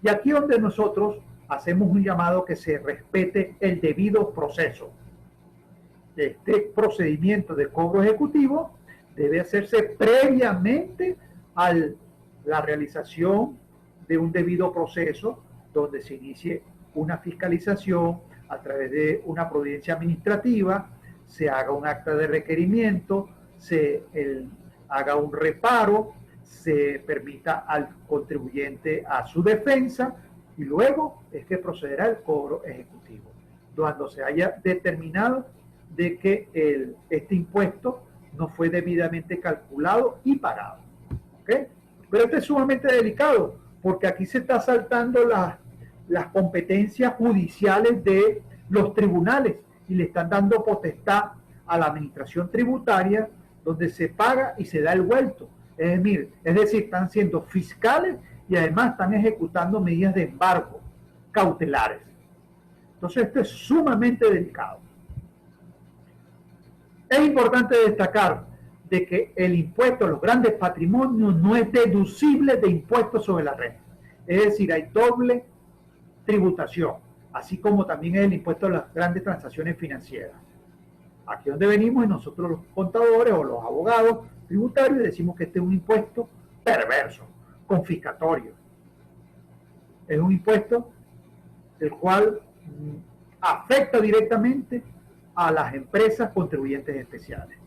Y aquí donde nosotros hacemos un llamado que se respete el debido proceso. Este procedimiento de cobro ejecutivo debe hacerse previamente a la realización de un debido proceso donde se inicie una fiscalización a través de una providencia administrativa, se haga un acta de requerimiento, se haga un reparo, se permita al contribuyente a su defensa y luego es que procederá el cobro ejecutivo, cuando se haya determinado de que este impuesto no fue debidamente calculado y pagado. ¿Okay? Pero esto es sumamente delicado porque aquí se está saltando las competencias judiciales de los tribunales y le están dando potestad a la administración tributaria donde se paga y se da el vuelto. Es decir, están siendo fiscales y además están ejecutando medidas de embargo cautelares. Entonces esto es sumamente delicado. Es importante destacar de que el impuesto a los grandes patrimonios no es deducible de impuestos sobre la renta. Es decir, hay doble tributación, así como también es el impuesto a las grandes transacciones financieras. Aquí donde venimos y nosotros los contadores o los abogados tributarios decimos que este es un impuesto perverso, confiscatorio. Es un impuesto el cual afecta directamente a las empresas contribuyentes especiales.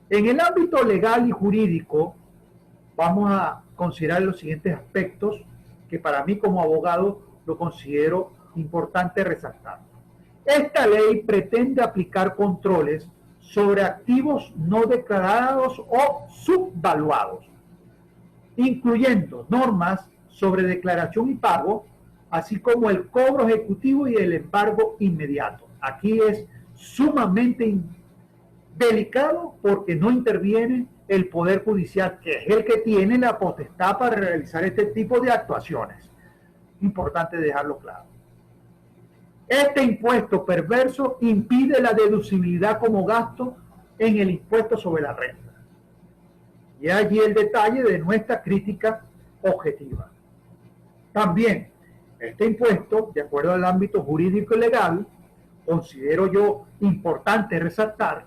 En el ámbito legal y jurídico vamos a considerar los siguientes aspectos que para mí como abogado lo considero importante resaltar. Esta ley pretende aplicar controles sobre activos no declarados o subvaluados, incluyendo normas sobre declaración y pago, así como el cobro ejecutivo y el embargo inmediato. Aquí es sumamente delicado porque no interviene el Poder Judicial, que es el que tiene la potestad para realizar este tipo de actuaciones. Importante dejarlo claro. Este impuesto perverso impide la deducibilidad como gasto en el impuesto sobre la renta. Y allí el detalle de nuestra crítica objetiva. También, este impuesto, de acuerdo al ámbito jurídico y legal, considero yo importante resaltar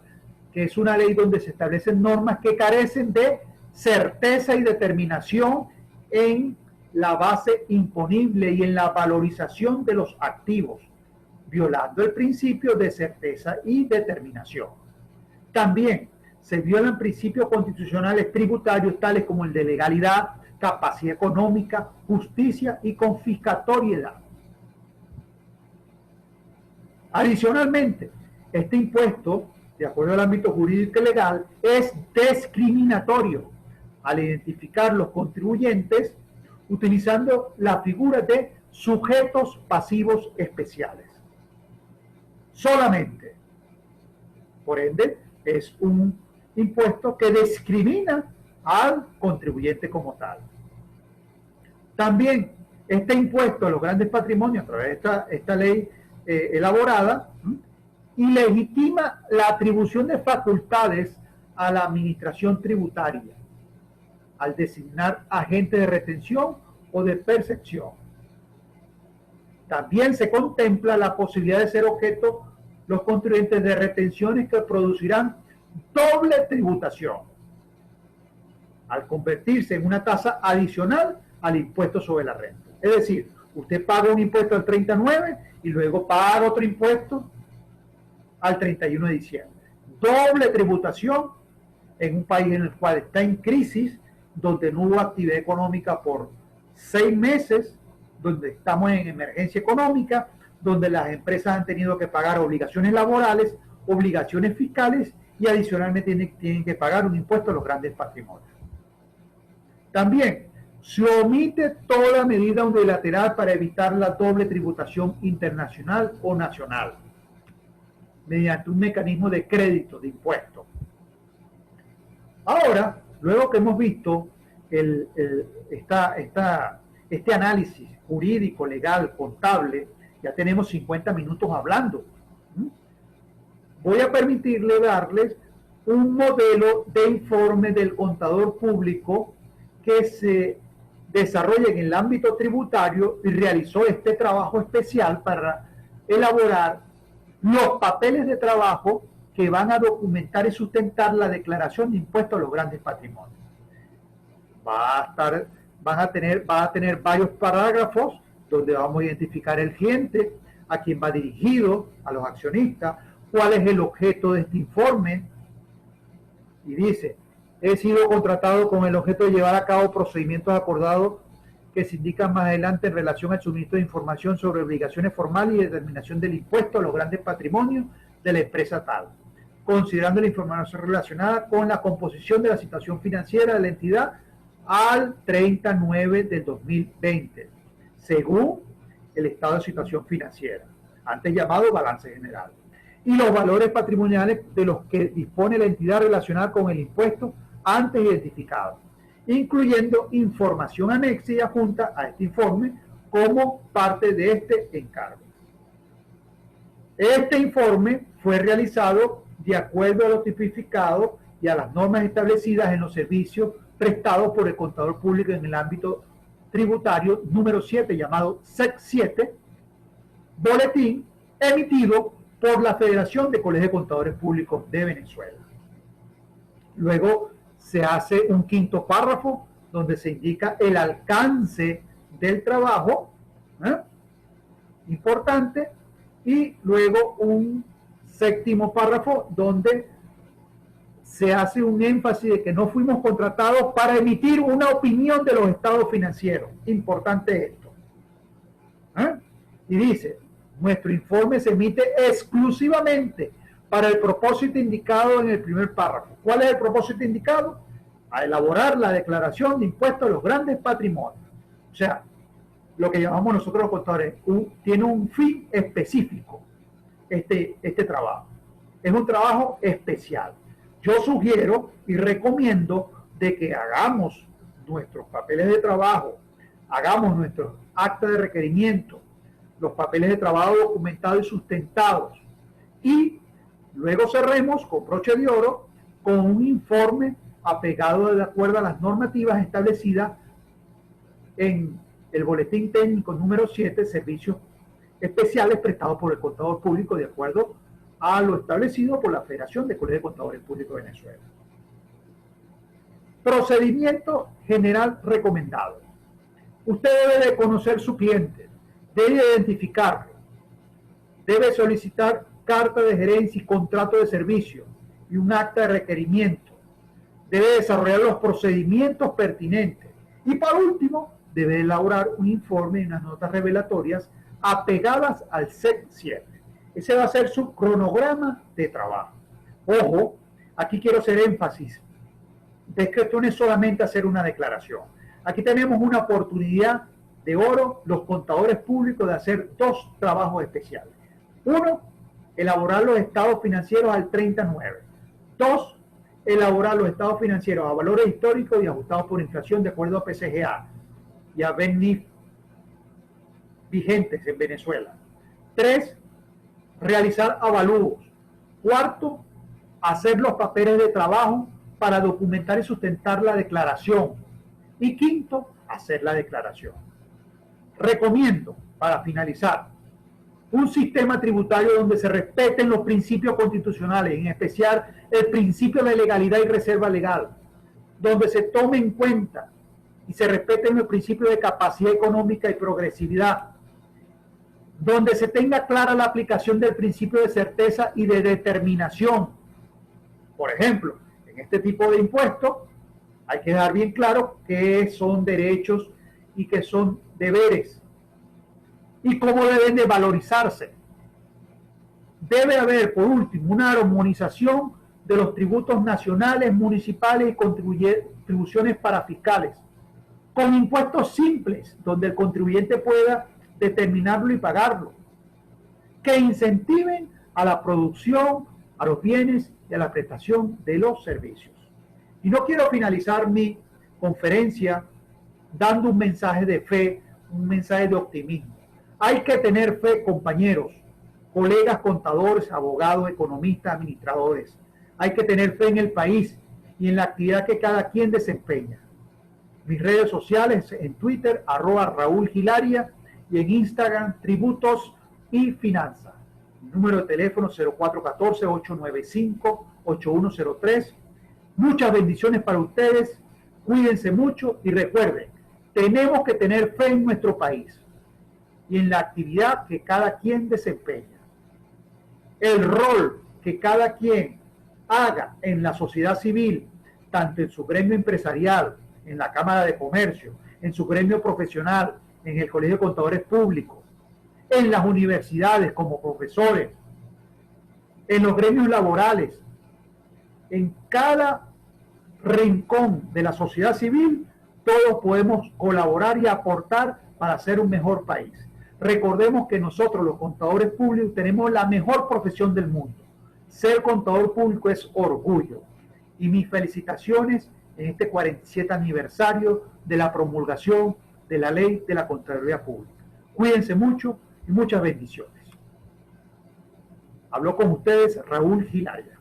que es una ley donde se establecen normas que carecen de certeza y determinación en la base imponible y en la valorización de los activos, violando el principio de certeza y determinación. También se violan principios constitucionales tributarios tales como el de legalidad, capacidad económica, justicia y confiscatoriedad. Adicionalmente, este impuesto, de acuerdo al ámbito jurídico y legal, es discriminatorio al identificar los contribuyentes utilizando la figura de sujetos pasivos especiales. Solamente. Por ende, es un impuesto que discrimina al contribuyente como tal. También este impuesto a los grandes patrimonios a través de esta ley elaborada y legitima la atribución de facultades a la administración tributaria al designar agentes de retención o de percepción. También se contempla la posibilidad de ser objeto los contribuyentes de retenciones que producirán doble tributación al convertirse en una tasa adicional al impuesto sobre la renta. Es decir, usted paga un impuesto al 39 y luego paga otro impuesto al 31 de diciembre. Doble tributación en un país en el cual está en crisis, donde no hubo actividad económica por 6 meses, donde estamos en emergencia económica, donde las empresas han tenido que pagar obligaciones laborales, obligaciones fiscales y adicionalmente tienen que pagar un impuesto a los grandes patrimonios. También se omite toda medida unilateral para evitar la doble tributación internacional o nacional mediante un mecanismo de crédito de impuestos. Ahora, luego que hemos visto este análisis jurídico, legal, contable, ya tenemos 50 minutos hablando. Voy a permitirle darles un modelo de informe del contador público que se desarrolla en el ámbito tributario y realizó este trabajo especial para elaborar los papeles de trabajo que van a documentar y sustentar la declaración de impuestos a los grandes patrimonios. Va a tener varios parágrafos donde vamos a identificar el cliente, a quien va dirigido, a los accionistas, cuál es el objeto de este informe. Y dice, he sido contratado con el objeto de llevar a cabo procedimientos acordados que se indican más adelante en relación al suministro de información sobre obligaciones formales y determinación del impuesto a los grandes patrimonios de la empresa tal, considerando la información relacionada con la composición de la situación financiera de la entidad al 30/9 del 2020, según el estado de situación financiera, antes llamado balance general, y los valores patrimoniales de los que dispone la entidad relacionada con el impuesto antes identificado, incluyendo información anexa y adjunta a este informe como parte de este encargo. Este informe fue realizado de acuerdo a lo tipificado y a las normas establecidas en los servicios prestados por el contador público en el ámbito tributario número 7, llamado SEC 7, boletín emitido por la Federación de Colegios de Contadores Públicos de Venezuela. Luego se hace un quinto párrafo donde se indica el alcance del trabajo, importante, y luego un séptimo párrafo donde se hace un énfasis de que no fuimos contratados para emitir una opinión de los estados financieros. Importante esto. Y dice, nuestro informe se emite exclusivamente para el propósito indicado en el primer párrafo. ¿Cuál es el propósito indicado? A elaborar la declaración de impuestos a los grandes patrimonios. O sea, lo que llamamos nosotros los contadores, tiene un fin específico este trabajo. Es un trabajo especial. Yo sugiero y recomiendo de que hagamos nuestros papeles de trabajo, hagamos nuestros actas de requerimiento, los papeles de trabajo documentados y sustentados, y luego cerremos con broche de oro con un informe apegado de acuerdo a las normativas establecidas en el boletín técnico número 7, servicios especiales prestados por el contador público de acuerdo a lo establecido por la Federación de Colegios de Contadores Públicos de Venezuela. Procedimiento general recomendado. Usted debe de conocer su cliente, debe identificarlo, debe solicitar carta de gerencia y contrato de servicio y un acta de requerimiento. Debe desarrollar los procedimientos pertinentes. Y por último, debe elaborar un informe y unas notas revelatorias apegadas al CET 7. Ese va a ser su cronograma de trabajo. Ojo, aquí quiero hacer énfasis de que esto no es solamente hacer una declaración. Aquí tenemos una oportunidad de oro, los contadores públicos, de hacer dos trabajos especiales. Uno, elaborar los estados financieros al 30/9. Dos, elaborar los estados financieros a valores históricos y ajustados por inflación de acuerdo a PCGA y a BENIF vigentes en Venezuela. Tres, realizar avalúos. Cuarto, hacer los papeles de trabajo para documentar y sustentar la declaración. Y quinto, hacer la declaración. Recomiendo, para finalizar, un sistema tributario donde se respeten los principios constitucionales, en especial el principio de legalidad y reserva legal, donde se tome en cuenta y se respeten los principios de capacidad económica y progresividad, donde se tenga clara la aplicación del principio de certeza y de determinación. Por ejemplo, en este tipo de impuestos hay que dejar bien claro qué son derechos y qué son deberes y cómo deben de valorizarse. Debe haber, por último, una armonización de los tributos nacionales, municipales y contribuciones parafiscales, con impuestos simples, donde el contribuyente pueda determinarlo y pagarlo, que incentiven a la producción, a los bienes y a la prestación de los servicios. Y no quiero finalizar mi conferencia dando un mensaje de fe, un mensaje de optimismo. Hay que tener fe, compañeros, colegas contadores, abogados, economistas, administradores. Hay que tener fe en el país y en la actividad que cada quien desempeña. Mis redes sociales en Twitter, @RaúlGilaria, y en Instagram, Tributos y Finanzas. Número de teléfono 0414-895-8103. Muchas bendiciones para ustedes, cuídense mucho y recuerden, tenemos que tener fe en nuestro país y en la actividad que cada quien desempeña. El rol que cada quien haga en la sociedad civil, tanto en su gremio empresarial, en la Cámara de Comercio, en su gremio profesional, en el Colegio de Contadores Públicos, en las universidades como profesores, en los gremios laborales, en cada rincón de la sociedad civil, todos podemos colaborar y aportar para hacer un mejor país. Recordemos que nosotros, los contadores públicos, tenemos la mejor profesión del mundo. Ser contador público es orgullo. Y mis felicitaciones en este 47 aniversario de la promulgación de la ley de la Contraloría Pública. Cuídense mucho y muchas bendiciones. Habló con ustedes Raúl Gilaria.